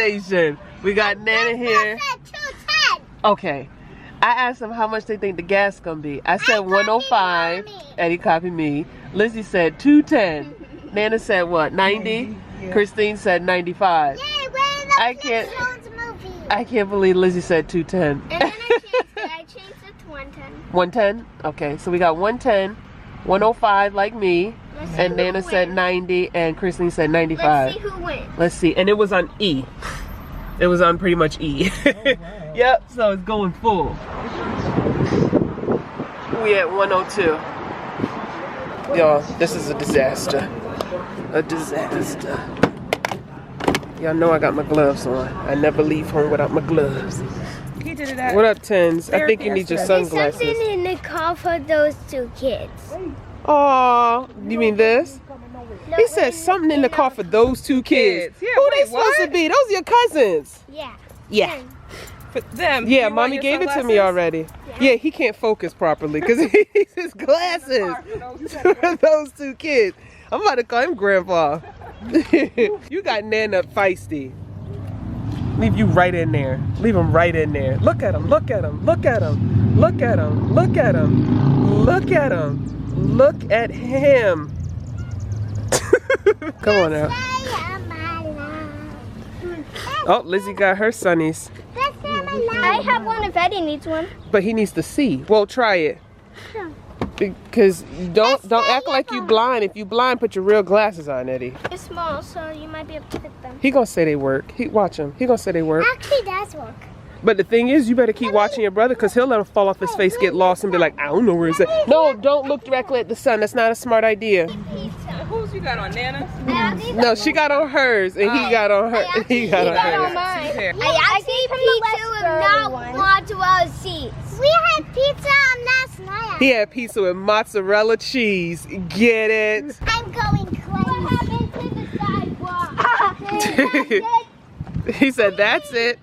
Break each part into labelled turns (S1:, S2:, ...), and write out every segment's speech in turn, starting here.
S1: station. We got Nana here. Okay. I asked them how much they think the gas is gonna be. I said 105. Eddie copied me. Lizzie said 210. Nana said what? 90. Yeah. Christine said 95. Yay, I can't believe Lizzie said 210.
S2: And then I changed it to 110.
S1: 110? Okay, so we got 110, 105 like me, and Nana said 90, and Christine said 95.
S2: Let's see who wins.
S1: Let's see, and it was on E. It was on pretty much E. Oh, wow. Yep, so it's going full. We at 102. Y'all, this is a disaster. A disaster. Y'all know I got my gloves on. I never leave home without my gloves.
S3: He did it.
S1: What up, Tens? I think you need your sunglasses.
S2: There's something in the car for those two kids.
S1: Oh, you mean this?
S2: No,
S1: He said something in the car for those two kids.
S3: Yeah,
S1: Who
S3: wait,
S1: they supposed to be? Those are your cousins.
S2: Yeah.
S1: Yeah.
S3: For them.
S1: Yeah, Mommy gave it to me already. Yeah, he can't focus properly because he needs his glasses for those two kids. I'm about to call him Grandpa. You got Nana feisty. Leave you right in there. Leave him right in there. Look at him. Look at him. Look at him. Look at him. Look at him. Look at him. Look at him. Come on now. Oh, Lizzie got her sunnies.
S2: I have one if Eddie needs one.
S1: But he needs to see. Well, try it. Because don't act like you blind. If you blind, put your real glasses on, Eddie.
S2: It's small, so you might be able to fit them.
S1: He gonna say they work. Watch him. He gonna say they work.
S2: Actually, does work.
S1: But the thing is, you better keep watching your brother because he'll let him fall off his face, get lost, and be like, I don't know where he's at. No, don't look directly at the sun. That's not a smart idea.
S3: Who's you got on, Nana?
S1: No, she got on hers, and he got on her. He got on hers.
S2: I see pizza with not mozzarella cheese. We had pizza last night.
S1: He had pizza with mozzarella cheese. Get it?
S2: I'm going crazy. What happened to the sidewalk?
S1: He said, that's it.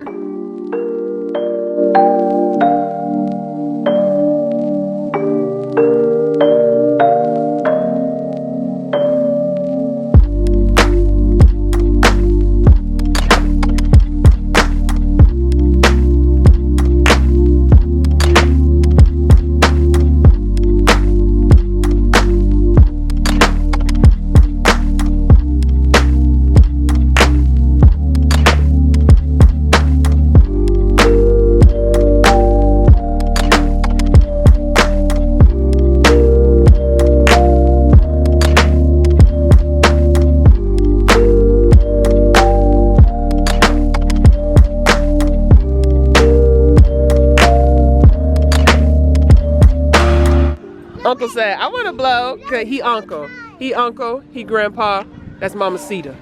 S1: Uncle said, I want to blow, because he uncle. He uncle, he grandpa, that's Mamacita.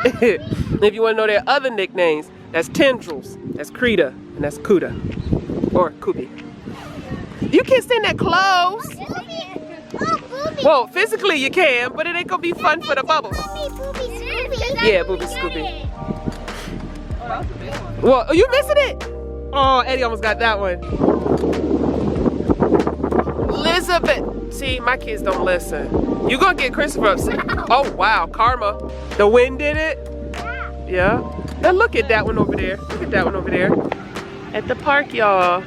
S1: If you want to know their other nicknames, that's Tendrils, that's Krita, and that's Kuda, or Kubi. You can't stand that close. Well, physically you can, but it ain't going to be fun for the bubbles. Yeah, Booby Scooby. Well, are you missing it? Oh, Eddie almost got that one. Elizabeth. See, my kids don't listen. You gonna get Christopher upset. Oh wow, karma. The wind did it? Yeah. Now look at that one over there. Look at that one over there. At the park, y'all.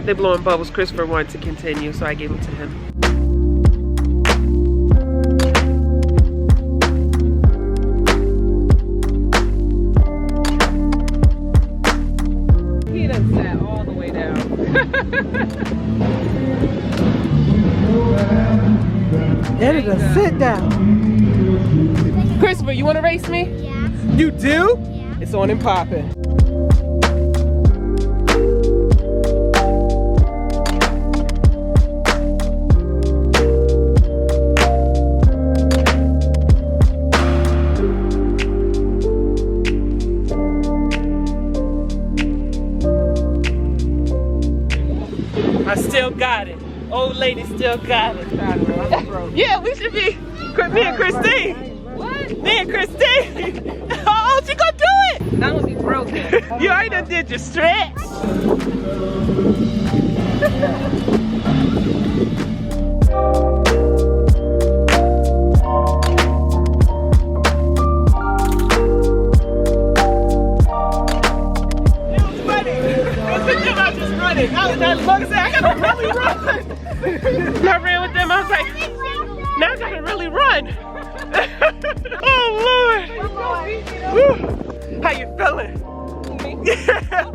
S1: They're blowing bubbles. Christopher wanted to continue, so I gave them to him.
S3: He done sat all the way down.
S1: Eddie, sit down. Christopher, you want to race me?
S2: Yeah.
S1: You do?
S2: Yeah.
S1: It's on and popping. I still got it. Old lady still got it. Yeah, we should be. Me and Christine.
S3: What?
S1: Me and Christine. Oh, she gonna do it.
S3: That would be broken.
S1: You already done did your stretch. I gotta really run. I ran with them. I was like, now I gotta really run. Oh Lord. Woo. How you feeling? Yeah.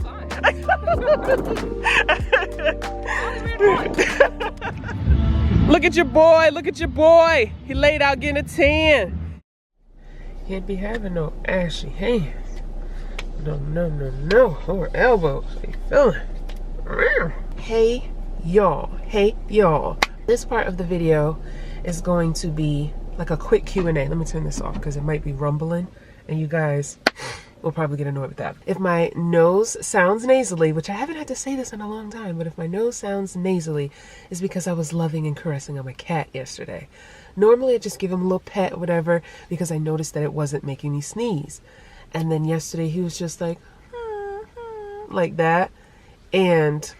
S1: Look at your boy. Look at your boy. He laid out getting a 10. Can't be having no ashy hands. No, no, no, no. Lower elbows. How you feeling? Hey, y'all. Hey, y'all. This part of the video is going to be like a quick Q&A. Let me turn this off because it might be rumbling and you guys will probably get annoyed with that. If my nose sounds nasally, which I haven't had to say this in a long time, but if my nose sounds nasally, it's because I was loving and caressing on my cat yesterday. Normally I just give him a little pet or whatever because I noticed that it wasn't making me sneeze. And then yesterday he was just like, like that. And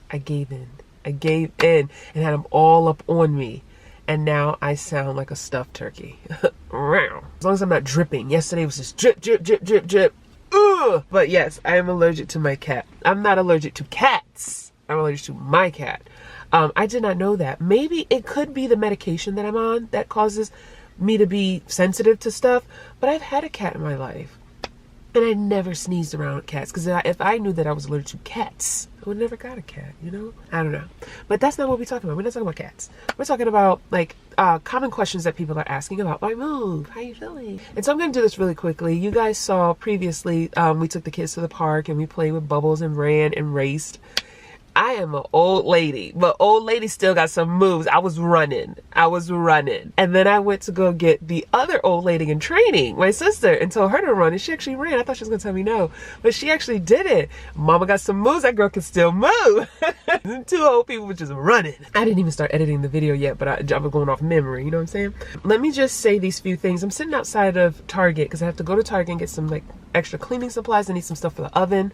S1: I gave in. I gave in and had him all up on me. And now I sound like a stuffed turkey. As long as I'm not dripping. Yesterday was just drip, drip, drip, drip, drip. Ugh. But yes, I am allergic to my cat. I'm not allergic to cats. I'm allergic to my cat. I did not know that. Maybe it could be the medication that I'm on that causes me to be sensitive to stuff. But I've had a cat in my life. And I never sneezed around cats. Because if I knew that I was allergic to cats, I would never got a cat, you know? I don't know. But that's not what we're talking about. We're not talking about cats. We're talking about, like, common questions that people are asking about my move. How you feeling? And so I'm going to do this really quickly. You guys saw previously, we took the kids to the park and we played with bubbles and ran and raced. I am an old lady, but old lady still got some moves. I was running. And then I went to go get the other old lady in training, my sister, and told her to run. And she actually ran. I thought she was going to tell me no, but she actually did it. Mama got some moves. That girl can still move. Two old people were just running. I didn't even start editing the video yet, but I was going off memory. You know what I'm saying? Let me just say these few things. I'm sitting outside of Target because I have to go to Target and get some like extra cleaning supplies. I need some stuff for the oven.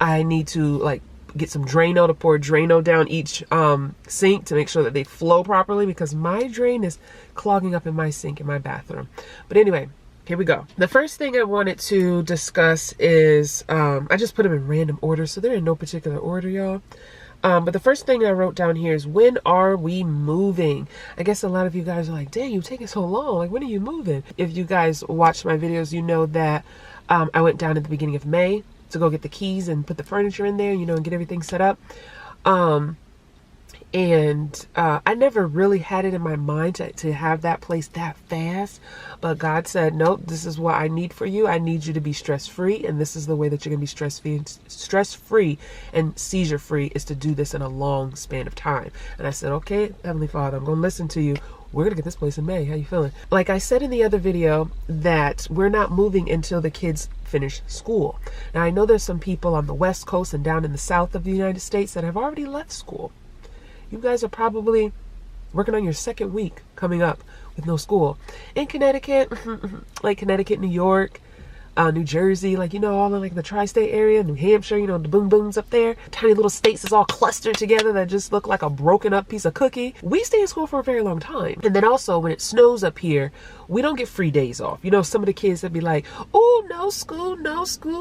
S1: I need to like get some Drano to pour Drano down each sink to make sure that they flow properly because my drain is clogging up in my sink in my bathroom. But anyway, here we go. The first thing I wanted to discuss is I just put them in random order, so they're in no particular order, y'all. But the first thing I wrote down here is, when are we moving? I guess a lot of you guys are like, dang, you taking so long. Like, when are you moving? If you guys watch my videos, you know that I went down at the beginning of May to go get the keys and put the furniture in there, you know, and get everything set up. I never really had it in my mind to have that place that fast. But God said, nope, this is what I need for you. I need you to be stress-free. And this is the way that you're going to be stress-free and seizure-free, is to do this in a long span of time. And I said, okay, Heavenly Father, I'm going to listen to you. We're going to get this place in May. How you feeling? Like I said in the other video, that we're not moving until the kids finish school. Now, I know there's some people on the West Coast and down in the South of the United States that have already left school. You guys are probably working on your second week coming up with no school. In Connecticut, like Connecticut, New York, New Jersey, like, you know, all in like the tri-state area, New Hampshire, you know, the boom booms up there, tiny little states is all clustered together that just look like a broken up piece of cookie. We stay in school for a very long time. And then also when it snows up here, we don't get free days off. You know, some of the kids that be like, oh, no school,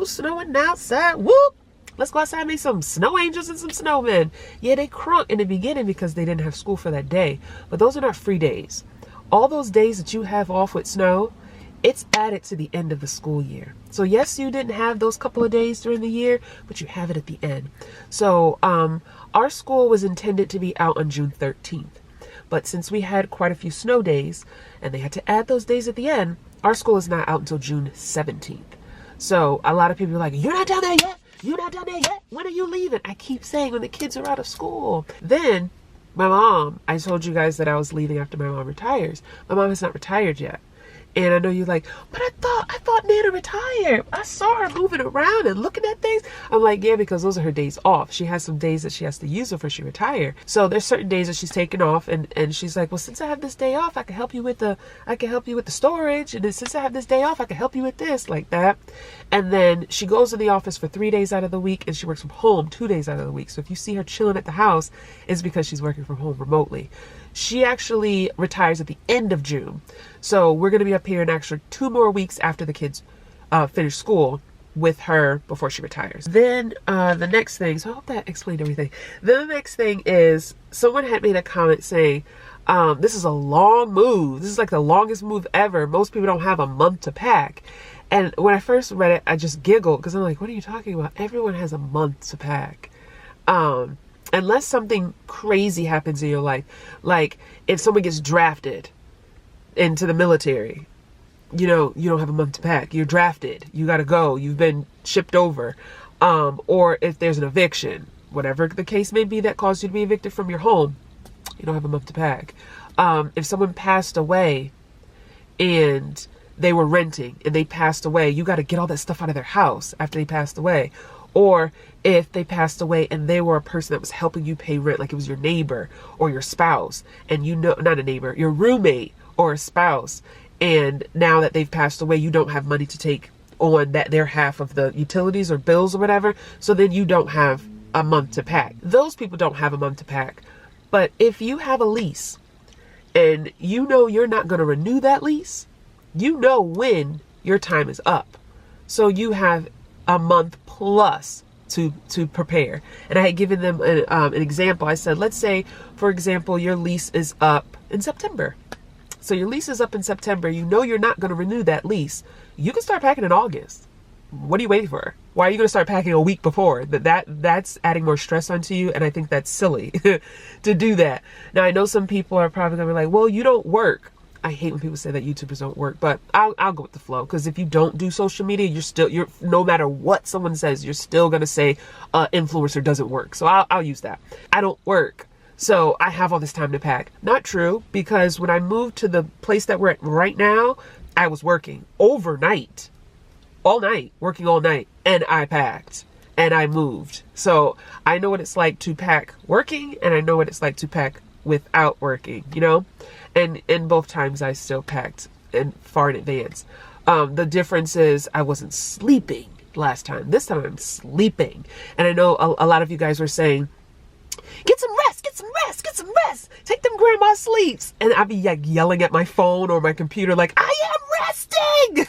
S1: snowing outside, whoop. Let's go outside and make some snow angels and some snowmen. Yeah, they crunk in the beginning because they didn't have school for that day. But those are not free days. All those days that you have off with snow, it's added to the end of the school year. So yes, you didn't have those couple of days during the year, but you have it at the end. So our school was intended to be out on June 13th. But since we had quite a few snow days and they had to add those days at the end, our school is not out until June 17th. So a lot of people are like, you're not down there yet? You're not done there yet? When are you leaving? I keep saying when the kids are out of school. Then my mom, I told you guys that I was leaving after my mom retires. My mom is not retired yet. And I know you're like, but I thought Nana retired. I saw her moving around and looking at things. I'm like, yeah, because those are her days off. She has some days that she has to use before she retire. So there's certain days that she's taking off, and she's like, well, since I have this day off, I can help you with the storage. And then since I have this day off, I can help you with this, like that. And then she goes to the office for 3 days out of the week, and she works from home 2 days out of the week. So if you see her chilling at the house, it's because she's working from home remotely. She actually retires at the end of June. So we're going to be up here an extra 2 more weeks after the kids finish school with her before she retires. Then the next thing, so I hope that explained everything. Then the next thing is someone had made a comment saying, this is a long move. This is like the longest move ever. Most people don't have a month to pack. And when I first read it, I just giggled because I'm like, what are you talking about? Everyone has a month to pack. Unless something crazy happens in your life, like if someone gets drafted into the military, you know, you don't have a month to pack. You're drafted. You got to go. You've been shipped over. Or if there's an eviction, whatever the case may be that caused you to be evicted from your home, you don't have a month to pack. If someone passed away and they were renting and they passed away, you got to get all that stuff out of their house after they passed away. Or if they passed away and they were a person that was helping you pay rent, like it was your neighbor or your spouse, and you know, not a neighbor, your roommate or a spouse, and now that they've passed away, you don't have money to take on that their half of the utilities or bills or whatever, so then you don't have a month to pack. Those people don't have a month to pack. But if you have a lease and you know you're not going to renew that lease, you know when your time is up. So you have a month plus to prepare. And I had given them an example. I said, let's say, for example, your lease is up in September. So your lease is up in September. You know you're not going to renew that lease. You can start packing in August. What are you waiting for? Why are you going to start packing a week before? That's adding more stress onto you, and I think that's silly to do that. Now, I know some people are probably going to be like, well, you don't work. I hate when people say that YouTubers don't work, but I'll go with the flow, because if you don't do social media, you're no matter what someone says, you're still going to say influencer doesn't work. So I'll use that. I don't work, so I have all this time to pack. Not true, because when I moved to the place that we're at right now, I was working overnight, all night, working all night, and I packed and I moved. So I know what it's like to pack working, and I know what it's like to pack without working, you know? And in both times I still packed and far in advance. The difference is I wasn't sleeping last time. This time I'm sleeping. And I know a lot of you guys were saying, get some rest, get some rest, get some rest. Take them grandma sleeps. And I'd be like yelling at my phone or my computer like, I am resting.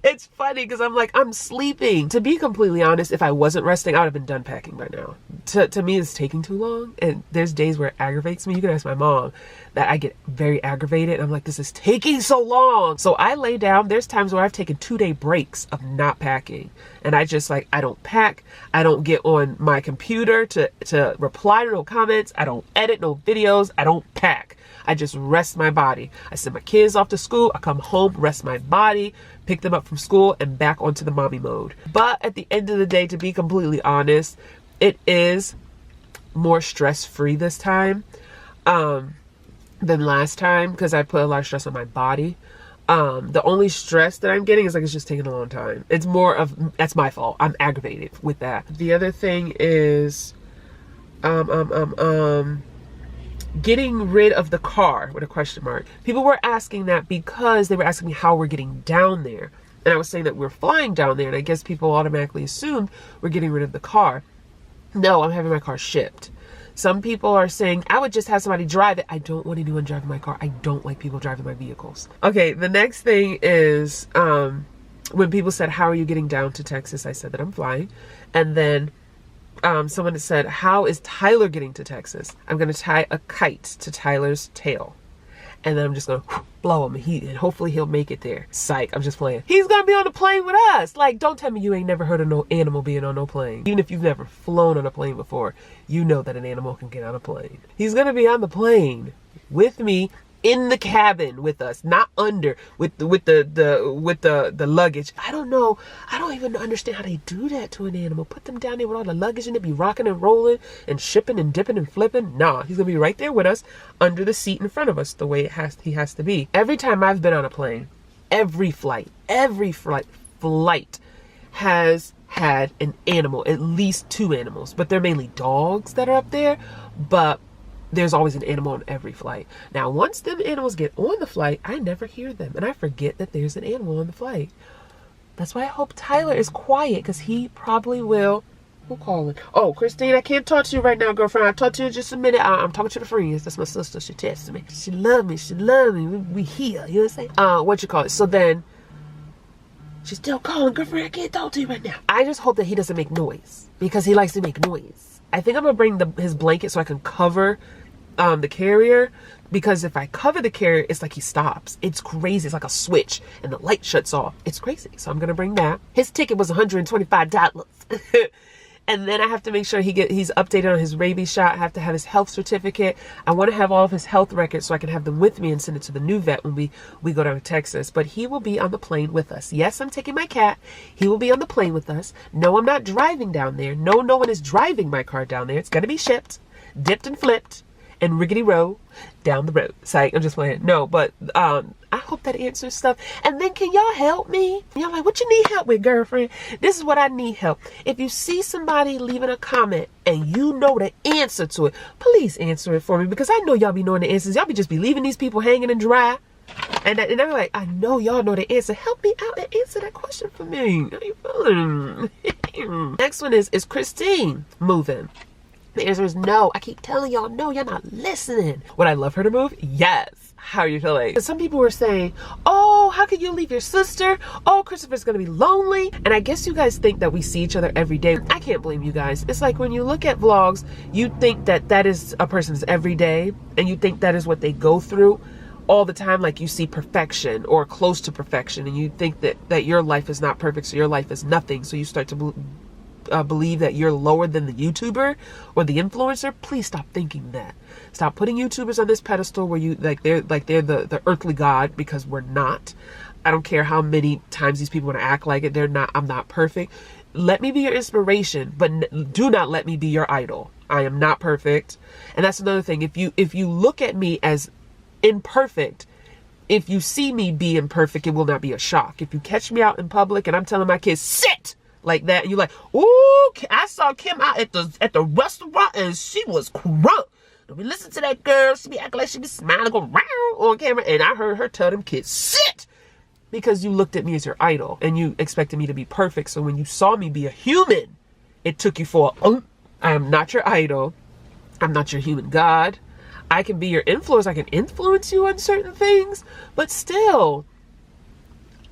S1: It's funny because I'm like, I'm sleeping. To be completely honest, if I wasn't resting, I would have been done packing by now. To me, it's taking too long. And there's days where it aggravates me. You can ask my mom that I get very aggravated. I'm like, this is taking so long. So I lay down. There's times where I've taken 2-day breaks of not packing. And I just like, I don't pack. I don't get on my computer to reply to no comments. I don't edit no videos. I don't pack. I just rest my body. I send my kids off to school. I come home, rest my body, pick them up from school, and back onto the mommy mode. But at the end of the day, to be completely honest, it is more stress-free this time than last time, because I put a lot of stress on my body. The only stress that I'm getting is like it's just taking a long time. It's more of, that's my fault. I'm aggravated with that. The other thing is getting rid of the car with a question mark. People were asking that because they were asking me how we're getting down there. And I was saying that we're flying down there, and I guess people automatically assumed we're getting rid of the car. No, I'm having my car shipped. Some people are saying, I would just have somebody drive it. I don't want anyone driving my car. I don't like people driving my vehicles. Okay, the next thing is when people said, how are you getting down to Texas? I said that I'm flying. And then someone had said, how is Tyler getting to Texas? I'm going to tie a kite to Tyler's tail. And then I'm just going to blow him. And hopefully he'll make it there. Psych, I'm just playing. He's going to be on the plane with us. Like, don't tell me you ain't never heard of no animal being on no plane. Even if you've never flown on a plane before, you know that an animal can get on a plane. He's going to be on the plane with me, in the cabin with us, not under, with the luggage. I don't know. I don't even understand how they do that to an animal. Put them down there with all the luggage and it be rocking and rolling and shipping and dipping and flipping. Nah, he's gonna be right there with us under the seat in front of us, the way he has to be. Every time I've been on a plane, every flight has had an animal, at least 2 animals, but they're mainly dogs that are up there, but there's always an animal on every flight. Now, once them animals get on the flight, I never hear them, and I forget that there's an animal on the flight. That's why I hope Tyler is quiet, because he probably will. Who calling? Oh, Christine, I can't talk to you right now, girlfriend. I'll talk to you in just a minute. I'm talking to the friends. That's my sister. She texted me. She love me. She love me. We here. You know what I'm saying? What you call it? So then She's still calling. Girlfriend, I can't talk to you right now. I just hope that he doesn't make noise because he likes to make noise. I think I'm gonna bring his blanket so I can cover the carrier, because if I cover the carrier, it's like he stops. It's crazy. It's like a switch and the light shuts off. It's crazy. So I'm gonna bring that. His ticket was $125. And then I have to make sure he's updated on his rabies shot. I have to have his health certificate. I want to have all of his health records so I can have them with me and send it to the new vet when we go down to Texas. But he will be on the plane with us. Yes, I'm taking my cat. He will be on the plane with us. No, I'm not driving down there. No one is driving my car down there. It's going to be shipped, dipped and flipped, and rickety row down the road. Psych, I'm just playing. No, but I hope that answers stuff. And then can y'all help me? Y'all like, what you need help with, girlfriend? This is what I need help. If you see somebody leaving a comment and you know the answer to it, please answer it for me, because I know y'all be knowing the answers. Y'all be just be leaving these people hanging and dry. And I'm like, I know y'all know the answer. Help me out and answer that question for me. How you feeling? Next one is Christine moving? The answer is no. I keep telling y'all no, you're not listening. Would I love her to move? Yes. How are you feeling? Some people were saying, oh, how could you leave your sister? Oh, Christopher's gonna be lonely. And I guess you guys think that we see each other every day. I can't blame you guys. It's like when you look at vlogs, you think that is a person's everyday, and you think that is what they go through all the time. Like you see perfection or close to perfection, and you think that your life is not perfect, so your life is nothing. So you start to believe that you're lower than the YouTuber or the influencer. Please stop thinking that. Stop putting YouTubers on this pedestal where they're the earthly god, because we're not. I don't care how many times these people want to act like it. They're not. I'm not perfect. Let me be your inspiration, but do not let me be your idol. I am not perfect. And that's another thing. If you look at me as imperfect, if you see me be imperfect, it will not be a shock. If you catch me out in public and I'm telling my kids, sit like that, and you're like, ooh, I saw Kim out at the restaurant and she was crunk. Don't be listening to that girl. She be acting like she be smiling, go round on camera, and I heard her tell them kids, sit, because you looked at me as your idol and you expected me to be perfect. So when you saw me be a human, it took you for I am not your idol. I'm not your human god. I can be your influence. I can influence you on certain things, but still,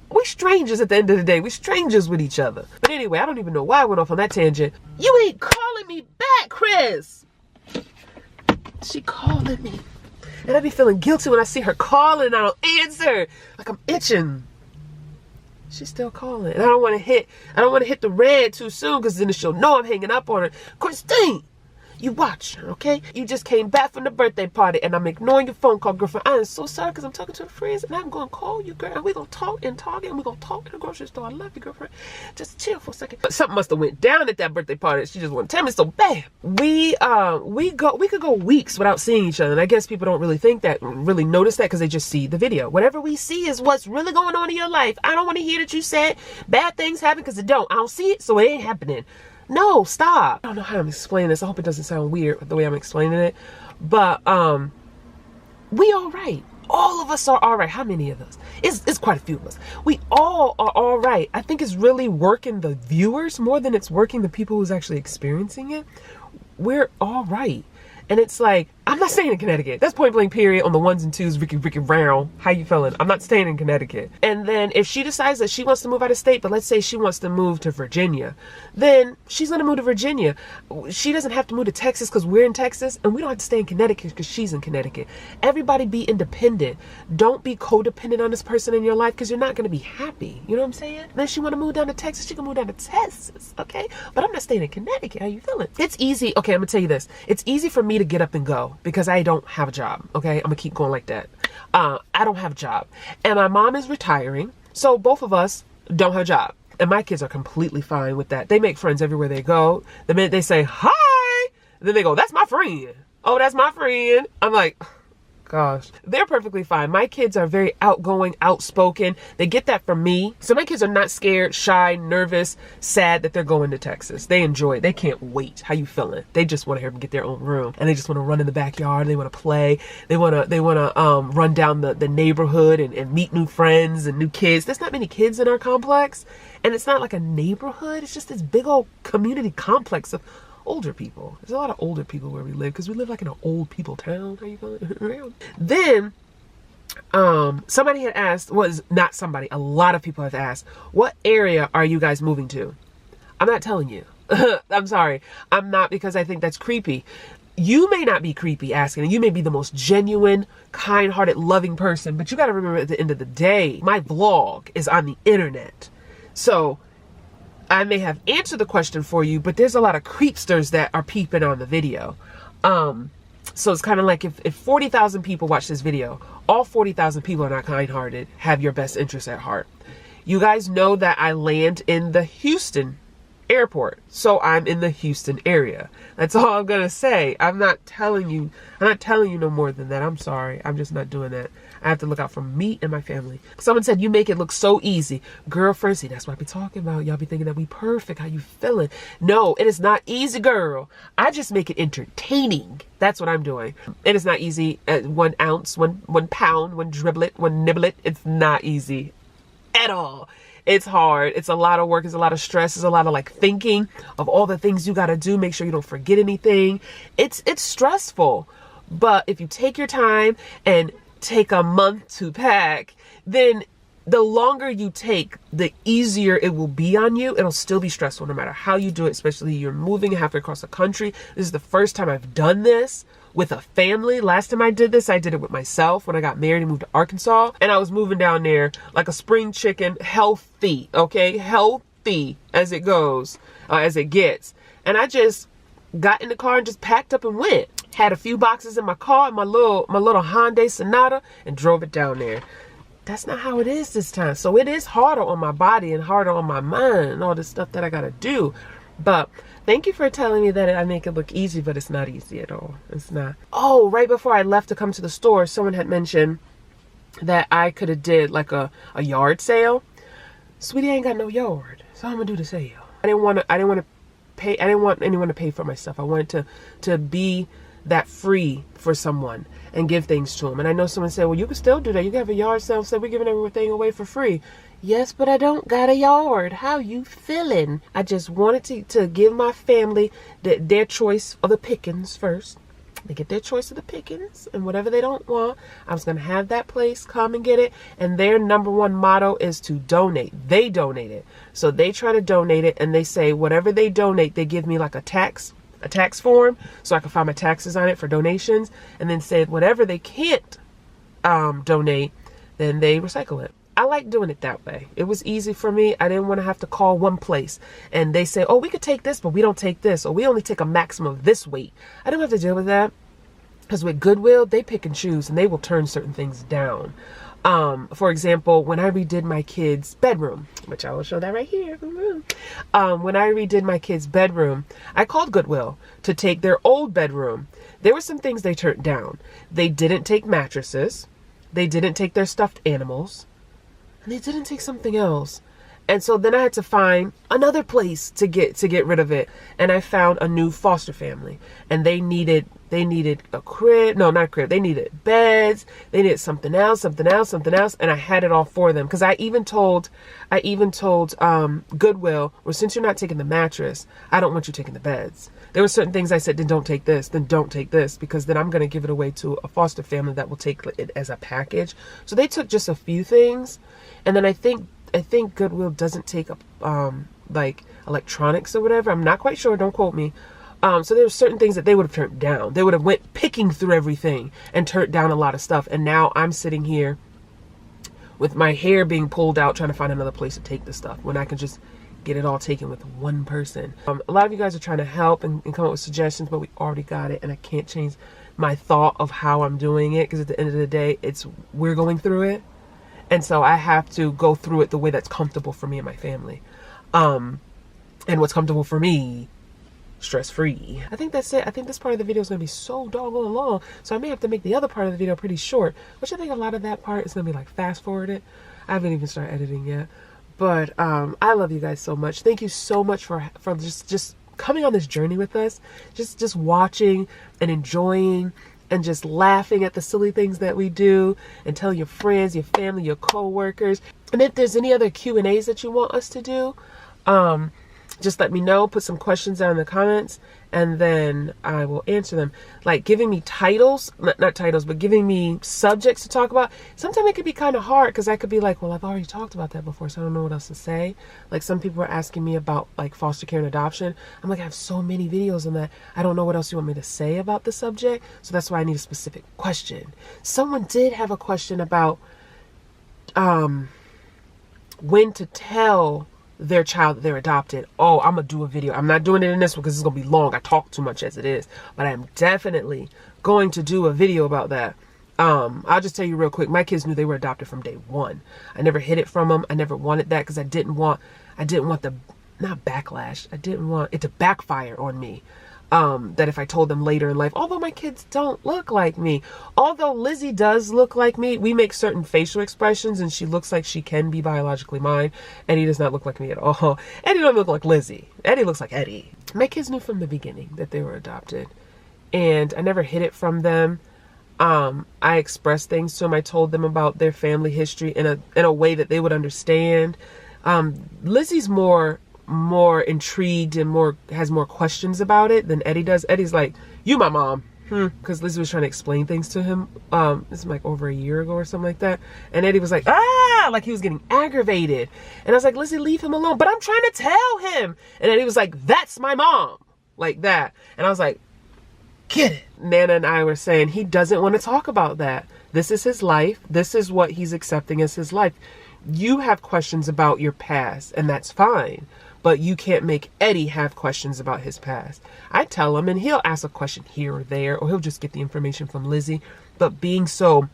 S1: we're strangers at the end of the day. We're strangers with each other. But anyway, I don't even know why I went off on that tangent. You ain't calling me back, Chris. She calling me. And I be feeling guilty when I see her calling and I don't answer. Like I'm itching. She's still calling. And I don't want to hit the red too soon, because then she'll know I'm hanging up on her. Christine, you watch her, okay? You just came back from the birthday party and I'm ignoring your phone call, girlfriend. I am so sorry, because I'm talking to the friends and I'm going to call you, girl. And we're going to talk in Target and we're going to talk in the grocery store. I love you, girlfriend. Just chill for a second. But something must have went down at that birthday party. She just wouldn't tell me so bad. We could go weeks without seeing each other. And I guess people don't really really notice that, because they just see the video. Whatever we see is what's really going on in your life. I don't want to hear that you said bad things happen, because it don't. I don't see it, so it ain't happening. No, stop. I don't know how I'm explaining this. I hope it doesn't sound weird the way I'm explaining it. But we all right. All of us are all right. How many of us? It's quite a few of us. We all are all right. I think it's really working the viewers more than it's working the people who's actually experiencing it. We're all right. And it's like, I'm not staying in Connecticut. That's point blank period on the ones and twos, Ricky round. How you feeling? I'm not staying in Connecticut. And then if she decides that she wants to move out of state, but let's say she wants to move to Virginia, then she's going to move to Virginia. She doesn't have to move to Texas because we're in Texas, and we don't have to stay in Connecticut because she's in Connecticut. Everybody be independent. Don't be codependent on this person in your life, because you're not going to be happy. You know what I'm saying? Then she want to move down to Texas, she can move down to Texas, okay? But I'm not staying in Connecticut. How you feeling? It's easy. Okay, I'm going to tell you this. It's easy for me to get up and go, because I don't have a job, okay? I'm gonna keep going like that. I don't have a job. And my mom is retiring, so both of us don't have a job. And my kids are completely fine with that. They make friends everywhere they go. The minute they say, hi, then they go, that's my friend. Oh, that's my friend. I'm like, gosh, they're perfectly fine. My kids are very outgoing, outspoken. They get that from me. So my kids are not scared, shy, nervous, sad that they're going to Texas. They enjoy it. They can't wait. How you feeling? They just want to hear them get their own room, and they just want to run in the backyard. They want to play. They want to run down the neighborhood and meet new friends and new kids. There's not many kids in our complex, and it's not like a neighborhood. It's just this big old community complex of older people. There's a lot of older people where we live, because we live like in an old people town. How you going? Then somebody had asked, not somebody, a lot of people have asked, what area are you guys moving to? I'm not telling you. I'm sorry. I'm not, because I think that's creepy. You may not be creepy asking, and you may be the most genuine, kind-hearted, loving person, but you got to remember at the end of the day, my vlog is on the internet. So I may have answered the question for you, but there's a lot of creepsters that are peeping on the video. So it's kind of like if 40,000 people watch this video, all 40,000 people are not kind-hearted, have your best interests at heart. You guys know that I land in the Houston airport, so I'm in the Houston area. That's all I'm gonna say. I'm not telling you no more than that. I'm sorry. I'm just not doing that. I have to look out for me and my family. Someone said, you make it look so easy. Girlfriend, see, that's what I be talking about. Y'all be thinking that we perfect. How you feeling? No, it is not easy, girl. I just make it entertaining. That's what I'm doing. It is not easy. 1 ounce, 1 pound, 1 driblet, 1 niblet. It's not easy at all. It's hard. It's a lot of work. It's a lot of stress. It's a lot of like thinking of all the things you got to do. Make sure you don't forget anything. It's stressful. But if you take your time and take a month to pack, then the longer you take, the easier it will be on you. It'll still be stressful no matter how you do it, especially you're moving halfway across the country. This is the first time I've done this with a family. Last time I did this, I did it with myself when I got married and moved to Arkansas. And I was moving down there like a spring chicken, healthy, okay? Healthy as it goes, as it gets. And I just got in the car and just packed up and went. Had a few boxes in my car, my little Hyundai Sonata, and drove it down there. That's not how it is this time. So it is harder on my body and harder on my mind and all this stuff that I gotta do. But thank you for telling me that I make it look easy, but it's not easy at all. It's not. Oh, right before I left to come to the store, someone had mentioned that I could have did like a yard sale. Sweetie, I ain't got no yard, so I'm gonna do the sale. I didn't want anyone to pay for my stuff. I wanted to be that free for someone and give things to them. And I know someone said, well, you can still do that. You can have a yard sale, so we're giving everything away for free. Yes, but I don't got a yard. How you feeling? I just wanted to give my family their choice of the pickings first. They get their choice of the pickings, and whatever they don't want, I was going to have that place come and get it. And their #1 motto is to donate. They donate it. So they try to donate it, and they say whatever they donate, they give me like a tax form so I can file my taxes on it for donations, and then say whatever they can't donate, then they recycle it. I like doing it that way. It was easy for me. I didn't want to have to call one place and they say, oh, we could take this, but we don't take this, or we only take a maximum of this weight. I don't have to deal with that, because with Goodwill, they pick and choose and they will turn certain things down. For example, when I redid my kids' bedroom, which I will show that right here. When I redid my kids' bedroom, I called Goodwill to take their old bedroom. There were some things they turned down. They didn't take mattresses. They didn't take their stuffed animals. And they didn't take something else. And so then I had to find another place to get rid of it. And I found a new foster family. And they needed a crib. No, not a crib. They needed beds. They needed something else. And I had it all for them. Because I even told Goodwill, well, since you're not taking the mattress, I don't want you taking the beds. There were certain things I said, then don't take this, then don't take this, because then I'm going to give it away to a foster family that will take it as a package. So they took just a few things. And then I think Goodwill doesn't take up like electronics or whatever. I'm not quite sure. Don't quote me. So there were certain things that they would have turned down. They would have went picking through everything and turned down a lot of stuff. And now I'm sitting here with my hair being pulled out trying to find another place to take the stuff when I can just get it all taken with one person. A lot of you guys are trying to help and come up with suggestions, but we already got it. And I can't change my thought of how I'm doing it, because at the end of the day, we're going through it. And so I have to go through it the way that's comfortable for me and my family. And what's comfortable for me, stress-free. I think that's it. I think this part of the video is going to be so doggone long. So I may have to make the other part of the video pretty short, which I think a lot of that part is going to be like fast-forwarded. I haven't even started editing yet. But I love you guys so much. Thank you so much for just coming on this journey with us. Just watching and enjoying and just laughing at the silly things that we do, and tell your friends, your family, your co-workers. And if there's any other Q&As that you want us to do, just let me know, put some questions down in the comments, and then I will answer them. Like giving me titles, not titles, but giving me subjects to talk about. Sometimes it could be kind of hard because I could be like, well, I've already talked about that before, so I don't know what else to say. Like some people are asking me about like foster care and adoption. I'm like, I have so many videos on that. I don't know what else you want me to say about the subject. So that's why I need a specific question. Someone did have a question about when to tell their child that they're adopted. Oh, I'm gonna do a video. I'm not doing it in this one because it's gonna be long. I talk too much as it is, but I am definitely going to do a video about that. I'll just tell you real quick. My kids knew they were adopted from day one. I never hid it from them. I never wanted that because I didn't want the, not backlash. I didn't want it to backfire on me. That if I told them later in life, although my kids don't look like me, although Lizzie does look like me, we make certain facial expressions and she looks like she can be biologically mine. Eddie does not look like me at all. Eddie doesn't look like Lizzie. Eddie looks like Eddie. My kids knew from the beginning that they were adopted and I never hid it from them. I expressed things to them. I told them about their family history in a way that they would understand. Lizzie's more intrigued and has more questions about it than Eddie does. Eddie's like, you my mom. Because Lizzie was trying to explain things to him. This is like over a year ago or something like that. And Eddie was like, like he was getting aggravated. And I was like, Lizzie, leave him alone. But I'm trying to tell him. And Eddie was like, that's my mom. Like that. And I was like, get it. Nana and I were saying he doesn't want to talk about that. This is his life. This is what he's accepting as his life. You have questions about your past and that's fine. But you can't make Eddie have questions about his past. I tell him and he'll ask a question here or there, or he'll just get the information from Lizzie. But being so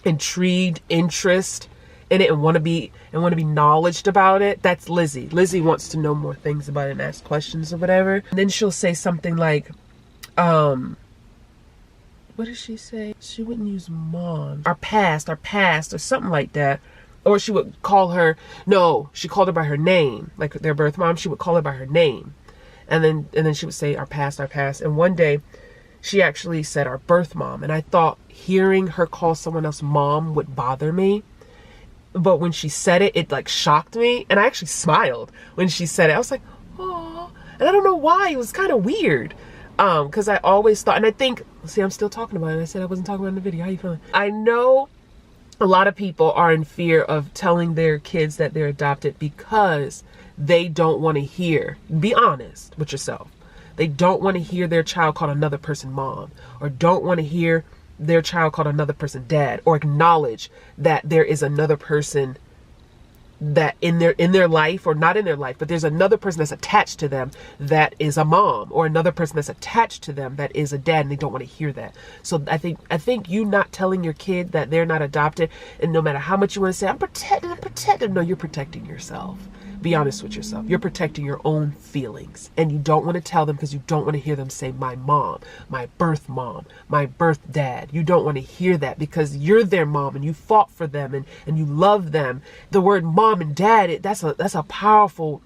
S1: intrigued, interest in it and want to be knowledged about it, that's Lizzie. Lizzie wants to know more things about it and ask questions or whatever. And then she'll say something like, what does she say? She wouldn't use mom. Our past, or something like that. Or she would call her, no, she called her by her name, like their birth mom. She would call her by her name. And then she would say our past, our past. And one day she actually said our birth mom. And I thought hearing her call someone else mom would bother me. But when she said it, it like shocked me. And I actually smiled when she said it. I was like, oh, and I don't know why. It was kind of weird. Because I always thought, and I think, see, I'm still talking about it. I said I wasn't talking about it in the video. How you feeling? I know a lot of people are in fear of telling their kids that they're adopted because they don't want to hear, be honest with yourself. They don't want to hear their child call another person mom, or don't want to hear their child call another person dad, or acknowledge that there is another person that in their life, or not in their life, but there's another person that's attached to them that is a mom, or another person that's attached to them that is a dad, and they don't want to hear that. So I think you not telling your kid that they're not adopted, and no matter how much you want to say, I'm protected, no, you're protecting yourself. Be honest with yourself. You're protecting your own feelings, and you don't want to tell them because you don't want to hear them say my mom, my birth dad. You don't want to hear that because you're their mom and you fought for them and you love them. The word mom and dad, that's a powerful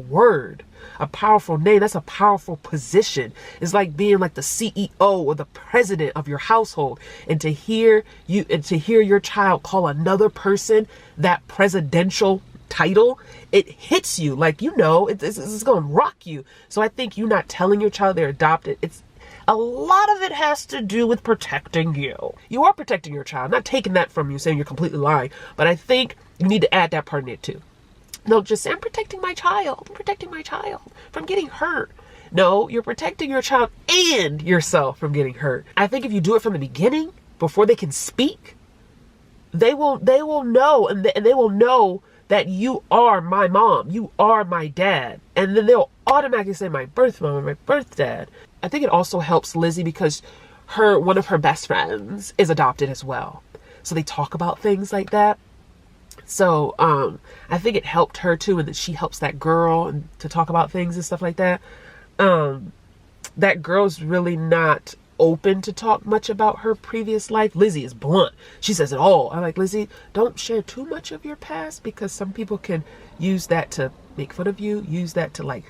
S1: word, a powerful name. That's a powerful position. It's like being like the CEO or the president of your household, and to hear your child call another person that presidential title, it hits you like, it's going to rock you. So I think you not telling your child they're adopted, a lot of it has to do with protecting you. You are protecting your child, not taking that from you, saying you're completely lying, but I think you need to add that part in it too. No, just say, I'm protecting my child from getting hurt. No, you're protecting your child and yourself from getting hurt. I think if you do it from the beginning, before they can speak, they will know, and they will know that you are my mom, you are my dad. And then they'll automatically say my birth mom and my birth dad. I think it also helps Lizzie because one of her best friends is adopted as well. So they talk about things like that. So I think it helped her too, and that she helps that girl to talk about things and stuff like that. That girl's really not open to talk much about her previous life. Lizzie is blunt. She says it all. I'm like, Lizzie, don't share too much of your past because some people can use that to make fun of you, use that to like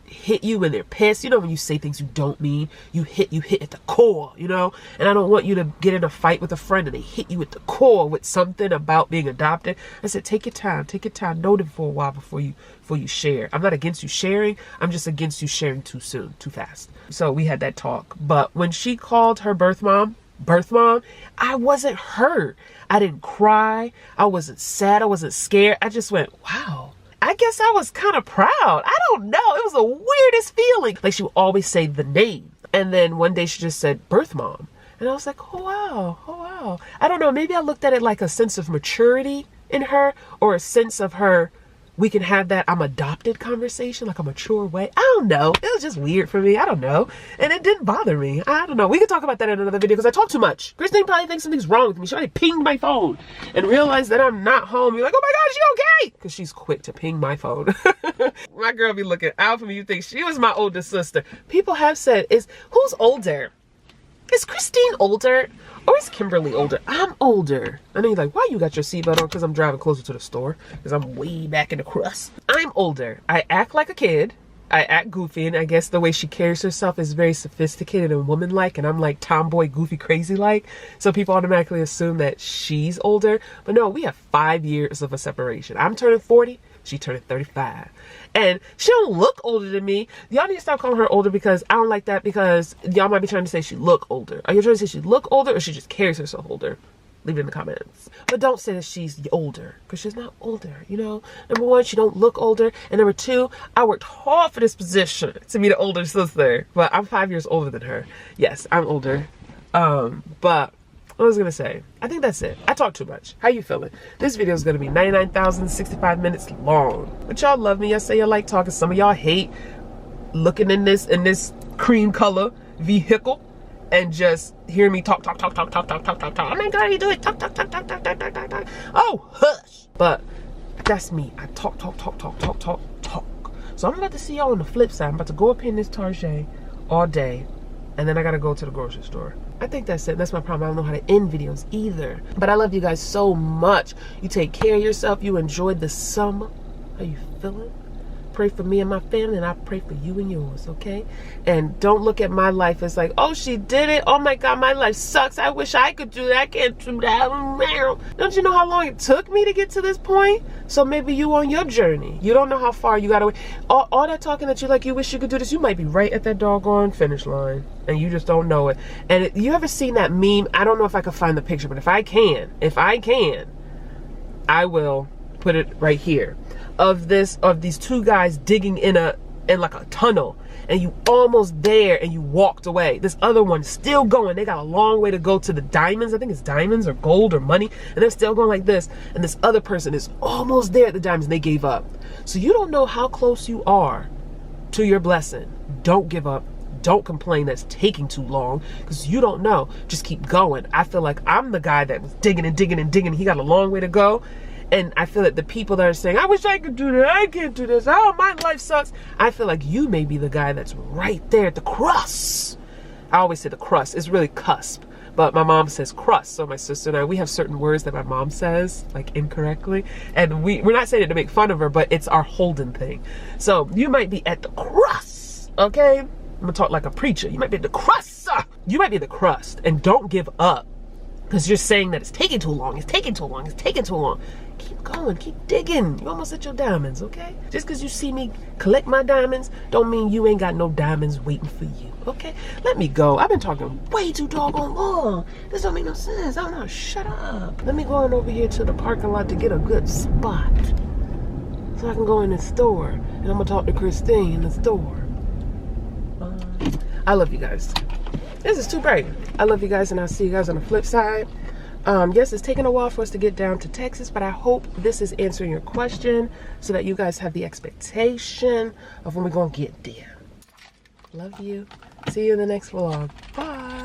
S1: hit you when they're pissed. You know, when you say things you don't mean, you hit at the core, you know? And I don't want you to get in a fight with a friend and they hit you at the core with something about being adopted. I said, take your time, know them for a while before you share. I'm not against you sharing. I'm just against you sharing too soon, too fast. So we had that talk. But when she called her birth mom, I wasn't hurt. I didn't cry. I wasn't sad. I wasn't scared. I just went, wow. I guess I was kind of proud. I don't know. It was the weirdest feeling. Like, she would always say the name. And then one day she just said birth mom. And I was like, oh wow. I don't know. Maybe I looked at it like a sense of maturity in her, or a sense of her, we can have that I'm adopted conversation, like a mature way. I don't know. It was just weird for me. I don't know. And it didn't bother me. I don't know. We can talk about that in another video because I talk too much. Christine probably thinks something's wrong with me. She already pinged my phone and realized that I'm not home. You're like, oh my God, is she okay? Because she's quick to ping my phone. My girl be looking out for me. You think she was my older sister. People have said, who's older? Is Christine older? Or is Kimberly older? I'm older. I know you're like, why you got your seatbelt on? Because I'm driving closer to the store. Because I'm way back in the crust. I'm older. I act like a kid. I act goofy. And I guess the way she carries herself is very sophisticated and woman-like. And I'm like tomboy, goofy, crazy-like. So people automatically assume that she's older. But no, we have 5 years of a separation. I'm turning 40. She turned 35. And she don't look older than me. Y'all need to stop calling her older, because I don't like that, because y'all might be trying to say she look older. Are you trying to say she look older, or she just carries herself older? Leave it in the comments. But don't say that she's older, because she's not older, you know? Number one, she don't look older. And number two, I worked hard for this position to be the older sister. But I'm 5 years older than her. Yes, I'm older. But what was I gonna say? I think that's it. I talk too much. How you feeling? This video is gonna be 99,065 minutes long. But y'all love me. Y'all say you like talking. Some of y'all hate looking in this cream color vehicle and just hearing me talk. Oh my God, you do it. Talk. Oh, hush. But that's me. I talk. So I'm about to see y'all on the flip side. I'm about to go up here in this Target all day, and then I gotta go to the grocery store. I think that's it. That's my problem. I don't know how to end videos either. But I love you guys so much. You take care of yourself. You enjoyed the summer. How you feeling? Pray for me and my family, and I pray for you and yours, okay? And don't look at my life as like, oh, she did it. Oh my God, my life sucks. I wish I could do that. I can't do that. Don't you know how long it took me to get to this point? So maybe you on your journey. You don't know how far you gotta wait. All that talking that you like, you wish you could do this, you might be right at that doggone finish line, and you just don't know it. And you ever seen that meme? I don't know if I could find the picture, but if I can, I will put it right here. Of these two guys digging in like a tunnel, and you almost there and you walked away. This other one's still going. They got a long way to go to the diamonds. I think it's diamonds or gold or money, and they're still going like this. And this other person is almost there at the diamonds, and they gave up. So you don't know how close you are to your blessing. Don't give up. Don't complain that's taking too long, because you don't know. Just keep going. I feel like I'm the guy that was digging. He got a long way to go. And I feel that the people that are saying, I wish I could do that, I can't do this, oh, my life sucks. I feel like you may be the guy that's right there at the crust. I always say the crust. It's really cusp. But my mom says crust. So my sister and I, we have certain words that my mom says, like, incorrectly. And we're not saying it to make fun of her, but it's our Holden thing. So you might be at the crust, okay? I'm going to talk like a preacher. You might be at the crust. You might be at the crust. And don't give up. Because you're saying that it's taking too long. Keep going, keep digging. You almost hit your diamonds, okay? Just because you see me collect my diamonds don't mean you ain't got no diamonds waiting for you, okay? Let me go. I've been talking way too doggone long. This don't make no sense. I don't know. Shut up. Let me go on over here to the parking lot to get a good spot, so I can go in the store, and I'm going to talk to Christine in the store. I love you guys. This is too bright. I love you guys, and I'll see you guys on the flip side. Yes, it's taken a while for us to get down to Texas, but I hope this is answering your question so that you guys have the expectation of when we're going to get there. Love you. See you in the next vlog. Bye.